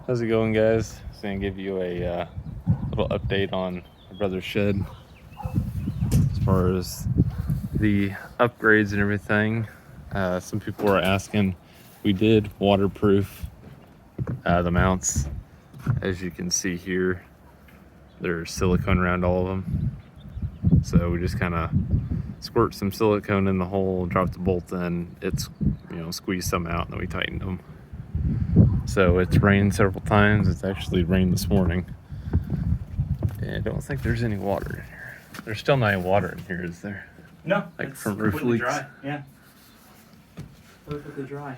How's it going, guys? Just gonna give you a little update on my brother's shed as far as the upgrades and everything. Some people were asking. We did waterproof the mounts. As you can see here, there's silicone around all of them. So we just kind of squirt some silicone in the hole, drop the bolt in. It's squeeze some out, and then we tightened them. So it's rained several times. It's actually rained this morning. And I don't think there's any water in here. There's still not any water in here, is there? No, Like it's from roof completely leaks? dry. Yeah, perfectly dry.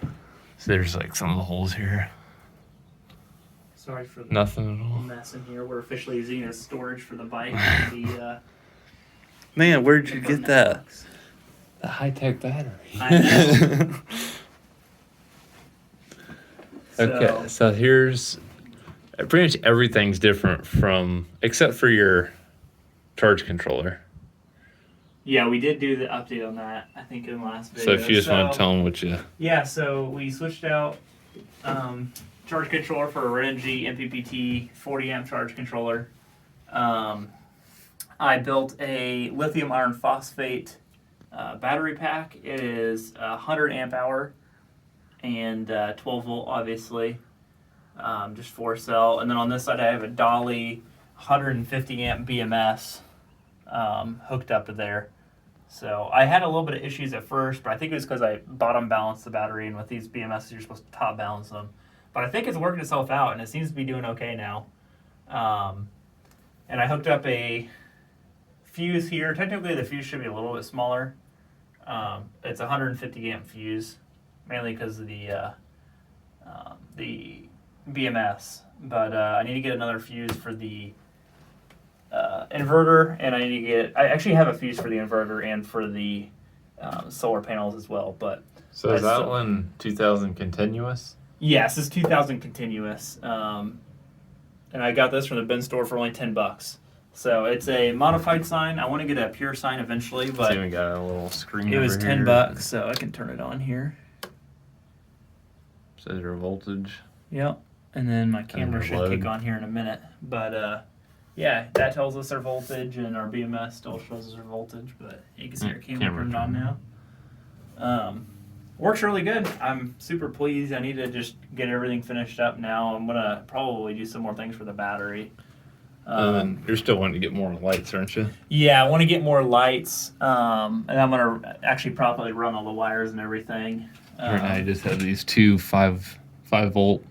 So there's like some of the holes here. Sorry for the Nothing at all. mess in here. We're officially using it as storage for the bike. Man, where'd you the get that? box. The high-tech battery. I know. Okay, so here's pretty much everything's different from, except for your charge controller. Yeah, we did do the update on that, I think, in the last So video. if you just want to tell them what you... Yeah, so we switched out charge controller for a Renogy MPPT 40 amp charge controller. I built a lithium iron phosphate battery pack. It is 100 amp hour and 12 volt, obviously, just 4 cell. And then on this side, I have a Dolly 150 amp BMS hooked up to there. So I had a little bit of issues at first, but I think it was because I bottom balanced the battery, and with these BMSs, you're supposed to top balance them. But I think it's working itself out, and it seems to be doing okay now. And I hooked up a fuse here. Technically, the fuse should be a little bit smaller. It's a 150 amp fuse, mainly because of the BMS. But I need to get another fuse for the inverter, and I actually have a fuse for the inverter and for the solar panels as well. But So is that one 2000 continuous? yes, this is 2000 continuous, and I got this from the bin store for only $10. So it's a modified sign. I want to get a pure sign eventually, It's but even got a little screen. it was over here. $10, so I can turn it on here. Says your voltage. Yep, and then my camera your should load. kick on here in a minute. But yeah, that tells us our voltage, and our BMS still shows us our voltage. But you can see our camera turned on now. Works really good. I'm super pleased. I need to just get everything finished up now. I'm gonna probably do some more things for the battery. You're still wanting to get more lights, aren't you? Yeah, I want to get more lights, and I'm gonna actually properly run all the wires and everything. Right now, you just have these two 5 volt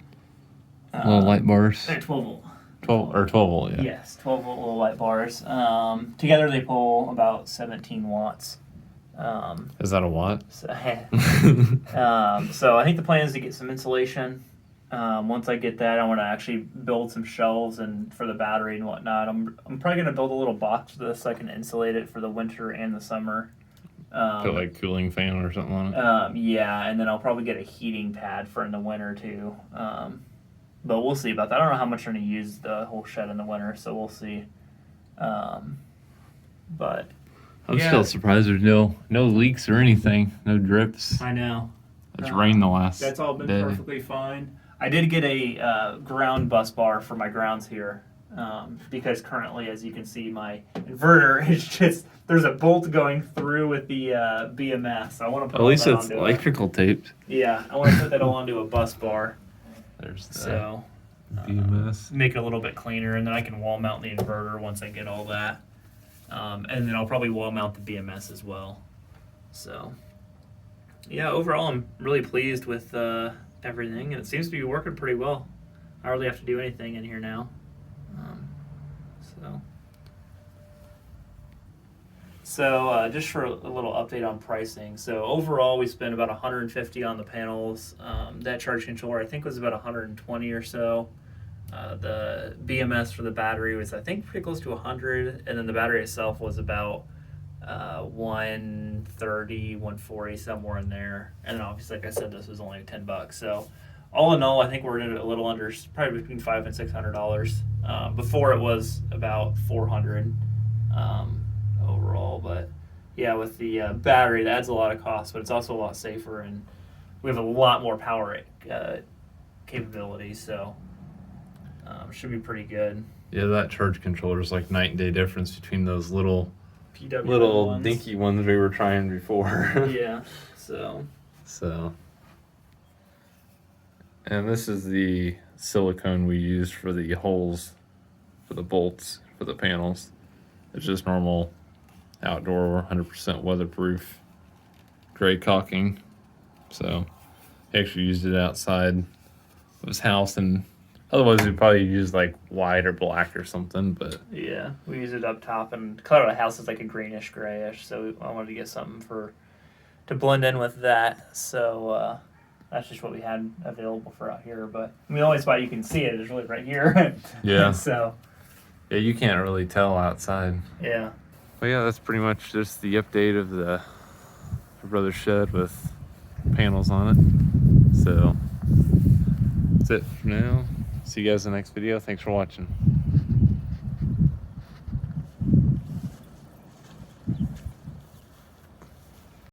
little light bars. They're 12 volt. 12 volt, yeah. Yes, 12 volt little light bars. Together they pull about 17 watts. Is that a watt? So, so I think the plan is to get some insulation. Once I get that, I want to actually build some shelves and for the battery and whatnot. I'm probably going to build a little box for this so I can insulate it for the winter and the summer. Put like cooling fan or something on it. Yeah, and then I'll probably get a heating pad for in the winter too. But we'll see about that. I don't know how much I'm going to use the whole shed in the winter, so we'll see. But I'm yeah. still surprised there's no leaks or anything, no drips. I know. It's rained the last That's all been day. perfectly fine. I did get a ground bus bar for my grounds here because currently, as you can see, my inverter is just there's a bolt going through with the BMS. I want to put At least all that it's onto electrical taped. Yeah, I want to put that all onto a bus bar. There's the So BMS. make it a little bit cleaner, and then I can wall mount the inverter once I get all that. And then I'll probably wall mount the BMS as well. So yeah, overall I'm really pleased with everything, and it seems to be working pretty well. I hardly have to do anything in here now. So just for a little update on pricing. So overall, we spent about $150 on the panels. That charge controller, I think, was about $120 or so. The BMS for the battery was, I think, pretty close to $100, and then the battery itself was about $130, $140, somewhere in there. And then obviously, like I said, this was only $10. So all in all, I think we're in a little under, probably between $500 and $600. Before it was about $400 overall, but yeah, with the battery, that adds a lot of cost, but it's also a lot safer, and we have a lot more power capability. So Should be pretty good. Yeah, that charge controller is like night and day difference between those little PWM ones. dinky ones we were trying before. Yeah. So. So, and this is the silicone we used for the holes for the bolts for the panels. It's just normal outdoor 100% weatherproof gray caulking. So he actually used it outside of his house, and otherwise we'd probably use like white or black or something, but Yeah, we use it up top, and color of the house is like a greenish grayish. So I wanted to get something to blend in with that. So that's just what we had available for out here. But I mean, the only spot you can see it is really right here. Yeah. So yeah, you can't really tell outside. yeah. But yeah, that's pretty much just the update of the brother shed with panels on it. So that's it for now. See you guys in the next video. Thanks for watching.